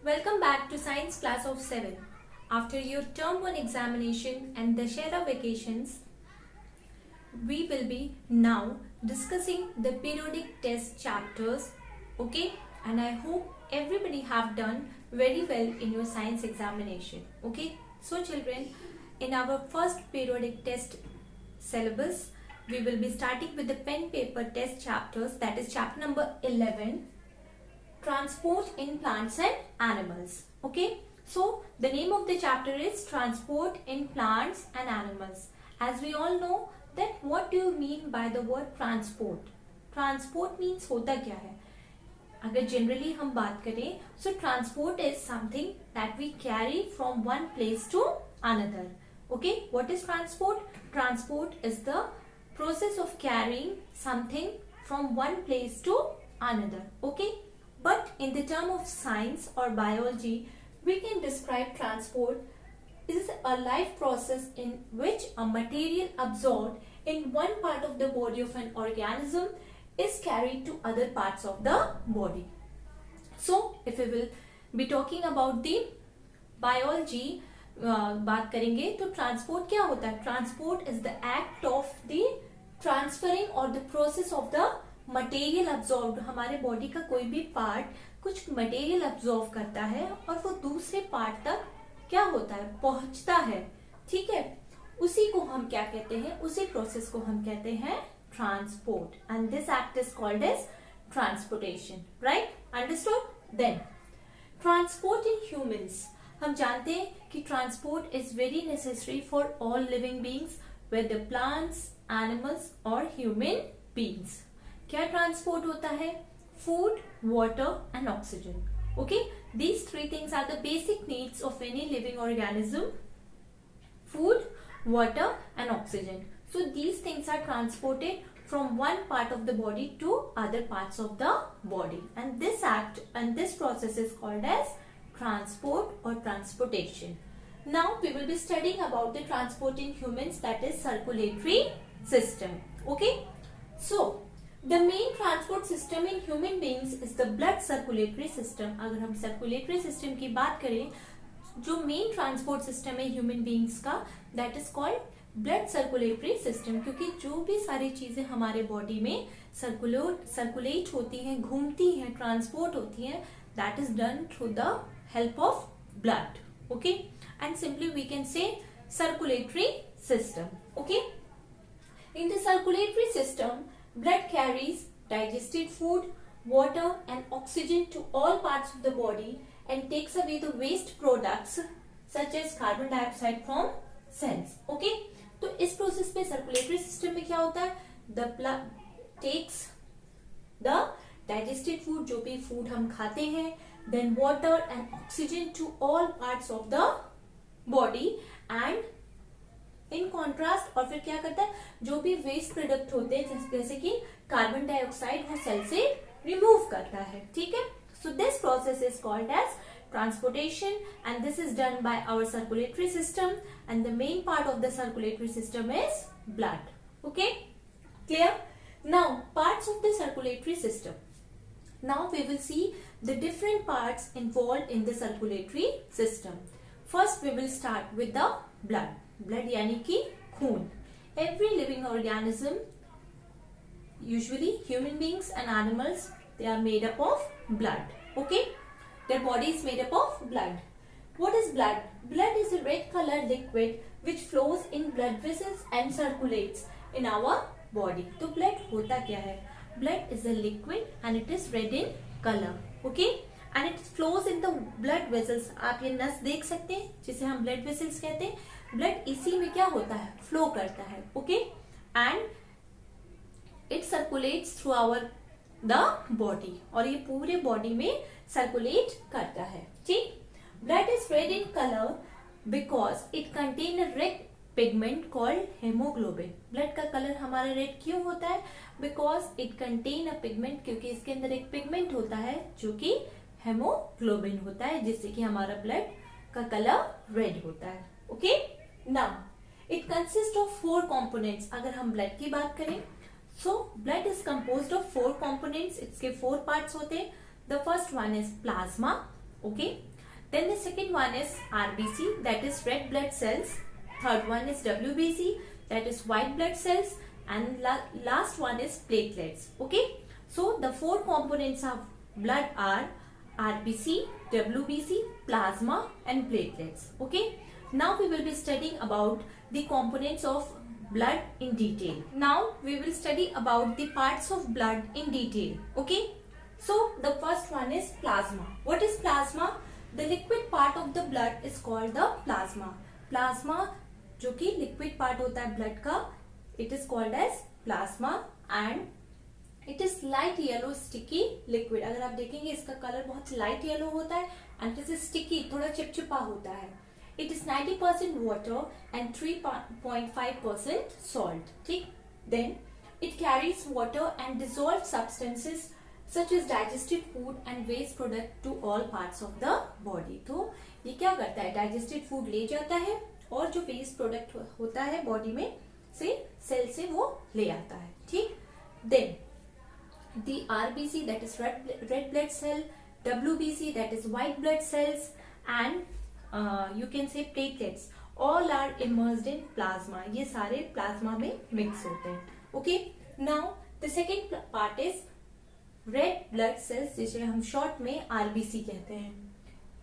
Welcome back to Science Class of 7. After your Term 1 examination and Dussehra vacations, we will be now discussing the periodic test chapters. Okay, and I hope everybody have done very well in your science examination. Okay, so children, in our first periodic test syllabus, we will be starting with the pen paper test chapters, that is chapter number 11, transport in plants and animals. Okay, so the name of the chapter is transport in plants and animals. As we all know that what do you mean by the word transport? Transport means होता क्या है? अगर generally हम बात करें, so transport is something that we carry from one place to another. Okay, what is transport? Transport is the process of carrying something from one place to another. Okay, but in the term of science or biology, we can describe transport is a life process in which a material absorbed in one part of the body of an organism is carried to other parts of the body. So, if we will be talking about the biology, बात करेंगे तो transport क्या होता है? Transport is the act of the transferring और the process of the material absorbed. हमारे body का कोई भी पार्ट कुछ मटेरियल अब्सॉर्ब करता है और वो दूसरे पार्ट तक क्या होता है, पहुंचता है. ठीक है, उसी को हम क्या कहते हैं, उसी प्रोसेस को हम कहते हैं transport, and this act is called as transportation. Right, understood? Then transport in humans. हम जानते हैं कि transport is very necessary for all living beings, whether plants, animals और ह्यूमन बींग्स. क्या ट्रांसपोर्ट होता है? Food, water and oxygen. Okay, these three things are the basic needs of any living organism: food, water and oxygen. So these things are transported from one part of the body to other parts of the body, and this act and this process is called as transport or transportation. Now we will be studying about the transport in humans, that is circulatory system. Okay, so the main transport system in human beings is the blood circulatory system. अगर हम circulatory system की बात करें, जो main transport system है human beings का, that is called blood circulatory system. क्योंकि जो भी सारी चीजें हमारे बॉडी में सर्कुलेट होती हैं, घूमती हैं, ट्रांसपोर्ट होती हैं, that is done through the help of blood. Okay, and simply we can say circulatory system. Okay, in the circulatory system, blood carries digested food, water and oxygen to all parts of the body and takes away the waste products such as carbon dioxide from cells. Okay, तो इस process में circulatory system में क्या होता है? The blood takes the digested food, जो भी food हम खाते हैं, then water and oxygen to all parts of the body and in contrast, और फिर क्या करता है, जो भी वेस्ट प्रोडक्ट होते हैं जैसे कि कार्बन डाइऑक्साइड, वो सेल से रिमूव करता है. ठीक है, so this process is called as transportation and this is done by our circulatory system, and the main part of the circulatory system is blood. Okay, clear? Now parts of the circulatory system. Now we will see the different parts involve in the circulatory system. First we will start with the blood. Blood यानी कि खून. Every living organism, usually human beings and animals, they are made up of blood. Okay, their body is made up of blood. What is blood? Blood is a red colour liquid which flows in blood vessels and circulates in our body. तो blood होता क्या है? Blood is a liquid and it is red in colour. Okay, and it flows in the blood vessels. आप ये नस देख सकते हैं जिसे हम ब्लड वेसल्स कहते हैं. ब्लड इसी में क्या होता है? फ्लो करता है. Okay, and it circulates through our the body, और ये पूरे बॉडी में सर्कुलेट करता है. ठीक, blood is red in colour because it contain a red pigment called haemoglobin. Blood का कलर हमारा रेड क्यों होता है? Because it contain a pigment, क्योंकि इसके अंदर एक पिगमेंट होता है जो कि हेमोग्लोबिन होता है, जिससे कि हमारा ब्लड का कलर रेड होता है. Okay, now it consist of 4 components. अगर हम ब्लड की बात करें, so blood is composed of 4 components. इसके 4 पार्ट्स होते हैं. The first one is plasma. Okay, Then the second one is RBC, that is red blood cells. Third one is WBC, that is white blood cells, and last one is platelets. Okay, so the four components of blood are RBC, WBC, plasma and platelets. Okay, now we will be studying about the components of blood in detail. Now we will study about the parts of blood in detail. Okay, so the first one is plasma. What is plasma? The liquid part of the blood is called the plasma. Plasma जो कि liquid part होता है blood का, it is called as plasma and it is light yellow sticky liquid. अगर आप देखेंगे इसका colour बहुत light yellow होता है and it is sticky, थोड़ा चिपचिपा होता है. It is 90% water and 3.5% salt. ठीक? Then it carries water and dissolved substances such as digested food and waste product to all parts of the body. तो ये क्या करता है? Digested food ले जाता है और जो waste product होता है body में से सेल से वो ले आता है. ठीक? Then the RBC, that is red blood cell, WBC, that is white blood cells, and you can say platelets, all are immersed in plasma. ये सारे plasma में mix होते हैं. Okay, now the second part is red blood cells, जिसे हम short में RBC कहते हैं.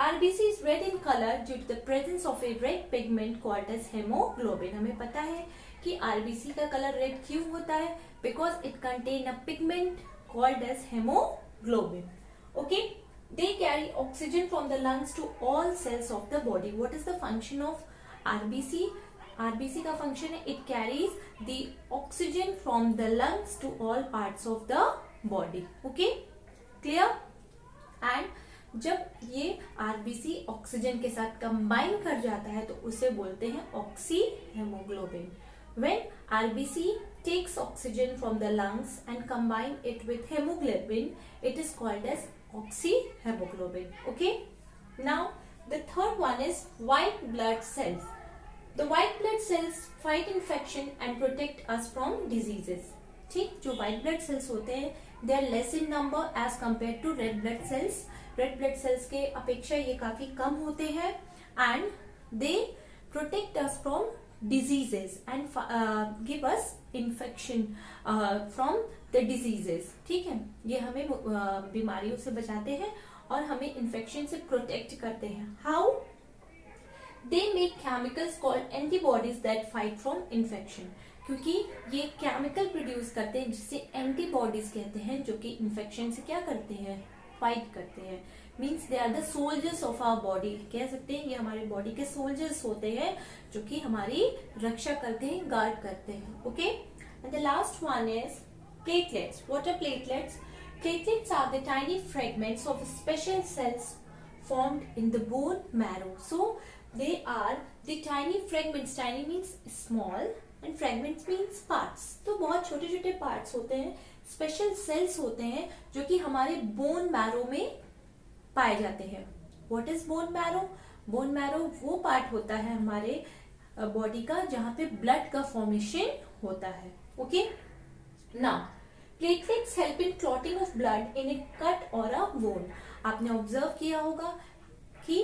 RBC is red in color due to the presence of a red pigment called as hemoglobin. हमें पता है कि RBC का color red क्यों होता है? Because it contain a pigment called as hemoglobin. Okay. They carry oxygen from the lungs to all cells of the body. What is the function of RBC? RBC का function है it carries the oxygen from the lungs to all parts of the body. Okay, clear? And जब ये RBC oxygen के साथ combine कर जाता है तो उसे बोलते हैं oxyhaemoglobin. When RBC takes oxygen from the lungs and combine it with hemoglobin, it is called as oxyhemoglobin. Okay, now the third one is white blood cells. The white blood cells fight infection and protect us from diseases. ठीक, जो white blood cells होते हैं they are less in number as compared to red blood cells. Red blood cells के अपेक्षा ये काफी कम होते हैं and they protect us from diseases and give us infection from the diseases. ठीक है, ये हमें बीमारियों से बचाते हैं और हमें इन्फेक्शन से प्रोटेक्ट करते हैं. How? They make chemicals called antibodies that fight from infection. क्योंकि ये केमिकल प्रोड्यूस करते हैं जिसे एंटीबॉडीज कहते हैं जो कि इन्फेक्शन से क्या करते हैं? फाइट करते हैं. Means they are the soldiers of our body. कह सकते हैं ये हमारे बॉडी के सोल्जर्स होते हैं जो कि हमारी रक्षा करते हैं, गार्ड करते हैं. Okay, and the last one is platelets. What are platelets? Platelets are the tiny fragments of special cells formed in the bone marrow. So they are the tiny fragments. Tiny means small and fragments means parts. तो बहुत छोटे छोटे parts होते हैं, special cells होते हैं जो कि हमारे bone marrow में पाए जाते हैं. What is bone marrow? Bone marrow वो part होता है हमारे body का जहाँ पे blood का formation होता है. Okay? Now, platelets help in clotting of blood in a cut or a wound. आपने ऑब्जर्व किया होगा कि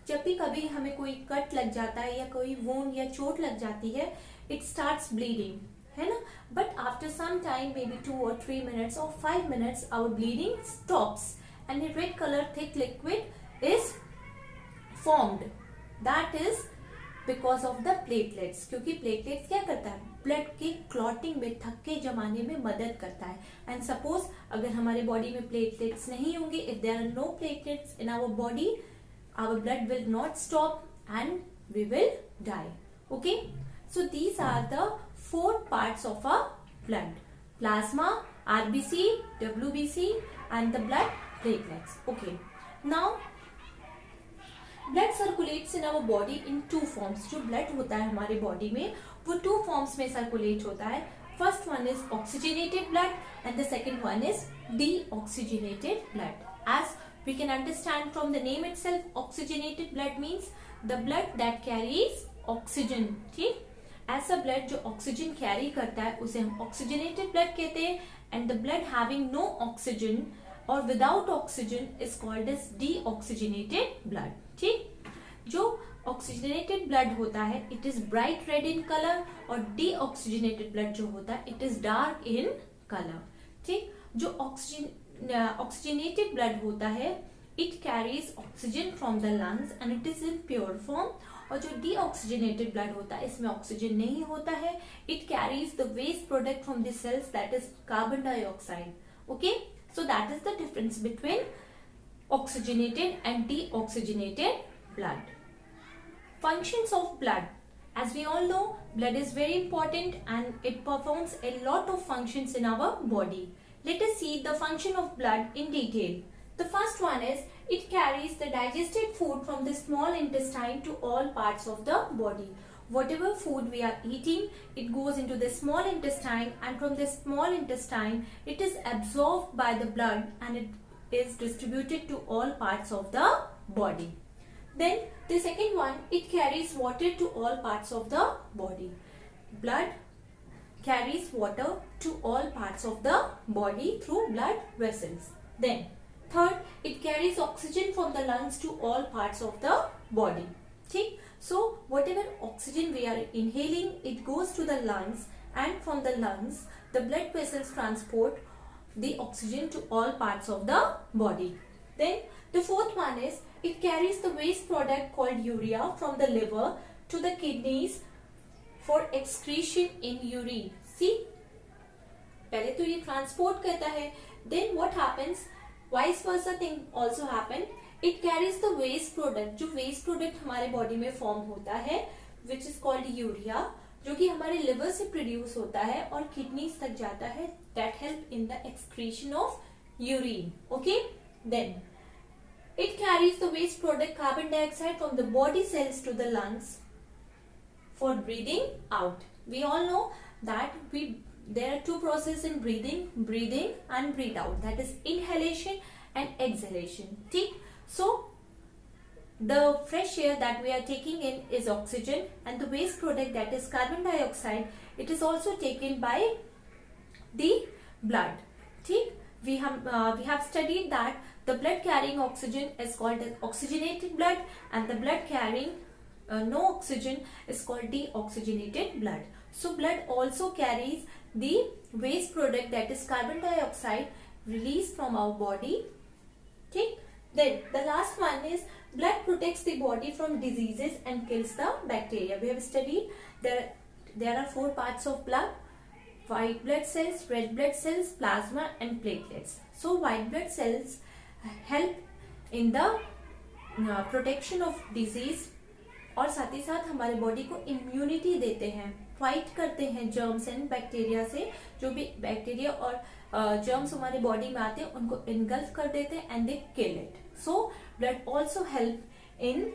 जब भी कभी हमें कोई कट लग जाता है या कोई वोंड या चोट लग जाती है, इट स्टार्ट्स ब्लीडिंग, है ना. But after some time, may be 2 or 3 minutes or 5 minutes, our bleeding stops and a red color thick liquid is formed. That is because of the platelets. क्योंकि platelets क्या करता है? Blood के clotting में, थक्के जमाने में मदद करता है. एंड सपोज अगर हमारे बॉडी में प्लेटलेट्स नहीं होंगे, if there are no platelets in our body, our blood will not stop and we will die. Okay, so these are the 4 parts of our blood: plasma, RBC, WBC and the blood platelets. Okay, now blood circulates in our body in 2 forms. जो blood होता है हमारे body में वो 2 forms में circulate होता है. First one is oxygenated blood and the second one is deoxygenated blood. As we can understand from the name itself, oxygenated blood means the blood that carries oxygen. ठीक, ऐसा blood जो oxygen carry करता है उसे हम oxygenated blood कहते हैं. And the blood having no oxygen or without oxygen is called as deoxygenated blood. ठीक, जो ऑक्सीजनेटेड ब्लड होता है it is bright red in colour, और डीऑक्सीजनेटेड ब्लड जो होता है it is dark in colour. ठीक, जो ऑक्सीजनेटेड ब्लड होता है it carries oxygen from the lungs and it is in pure form, और जो डीऑक्सीजनेटेड ब्लड होता है इसमें ऑक्सीजन नहीं होता है, it carries the waste product from the cells that is carbon dioxide. Okay, so that is the difference between oxygenated and deoxygenated blood. Functions of blood. As we all know, blood is very important and it performs a lot of functions in our body. Let us see the function of blood in detail. The first one is it carries the digested food from the small intestine to all parts of the body. Whatever food we are eating, it goes into the small intestine, and from the small intestine it is absorbed by the blood and it is distributed to all parts of the body. Then the second one, it carries water to all parts of the body. Blood carries water to all parts of the body through blood vessels. Then third, it carries oxygen from the lungs to all parts of the body. ठीक, so whatever oxygen we are inhaling, it goes to the lungs, and from the lungs the blood vessels transport the oxygen to all parts of the body. Then the fourth one is it carries the waste product called urea from the liver to the kidneys for excretion in urine. See, पहले तो ये transport करता है, then what happens, vice versa thing also happen, it carries the waste product, जो waste product हमारे body में form होता है which is called urea, जो कि हमारे लिवर से प्रोड्यूस होता है और किडनीज तक जाता है, that help in the excretion of urine. Okay, then it carries the waste product carbon dioxide from the body cells to the lungs for breathing out. We all know that there are two processes in breathing and breathe out, that is inhalation and exhalation. ठीक, so the fresh air that we are taking in is oxygen, and the waste product, that is carbon dioxide, it is also taken by the blood. ठीक, we have studied that the blood carrying oxygen is called as oxygenated blood, and the blood carrying no oxygen is called deoxygenated blood. So blood also carries the waste product, that is carbon dioxide, released from our body. ठीक, then the last one is blood protects the body from diseases and kills the bacteria. We have studied there are four parts of blood: white blood cells, red blood cells, plasma and platelets. So white blood cells help in the protection of disease, और साथ ही साथ हमारे body को immunity देते हैं, fight करते हैं germs and bacteria से. जो भी बैक्टीरिया और जर्म्स हमारे बॉडी में आते हैं उनको इनगल्फ कर देते हैं and they kill it. So blood also help in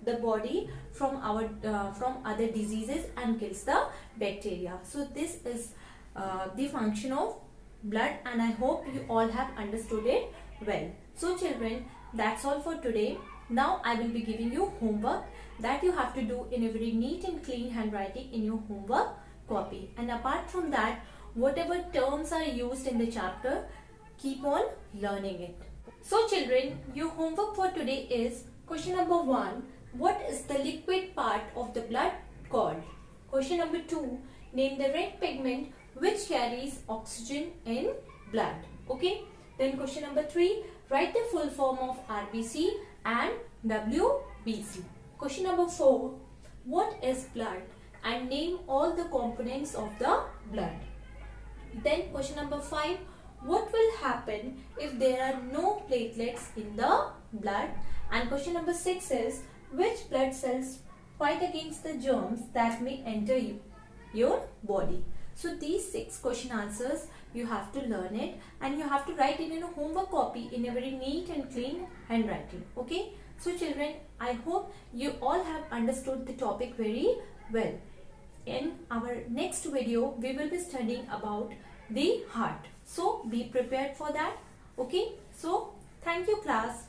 the body from other diseases and kills the bacteria. So this is the function of blood, and I hope you all have understood it well. So children, that's all for today. Now I will be giving you homework that you have to do in a very neat and clean handwriting in your homework copy. And apart from that, whatever terms are used in the chapter, keep on learning it. So children, your homework for today is question number 1. What is the liquid part of the blood called? Question number 2. Name the red pigment which carries oxygen in blood. Okay. Then question number 3. Write the full form of RBC and WBC. Question number 4. What is blood? And name all the components of the blood. Then question number 5. What will happen if there are no platelets in the blood? And question number 6 is, which blood cells fight against the germs that may enter your body? So these 6 question answers, you have to learn it, and you have to write it in a homework copy in a very neat and clean handwriting. Okay. So children, I hope you all have understood the topic very well. In our next video, we will be studying about the heart. So be prepared for that. Okay. So thank you class.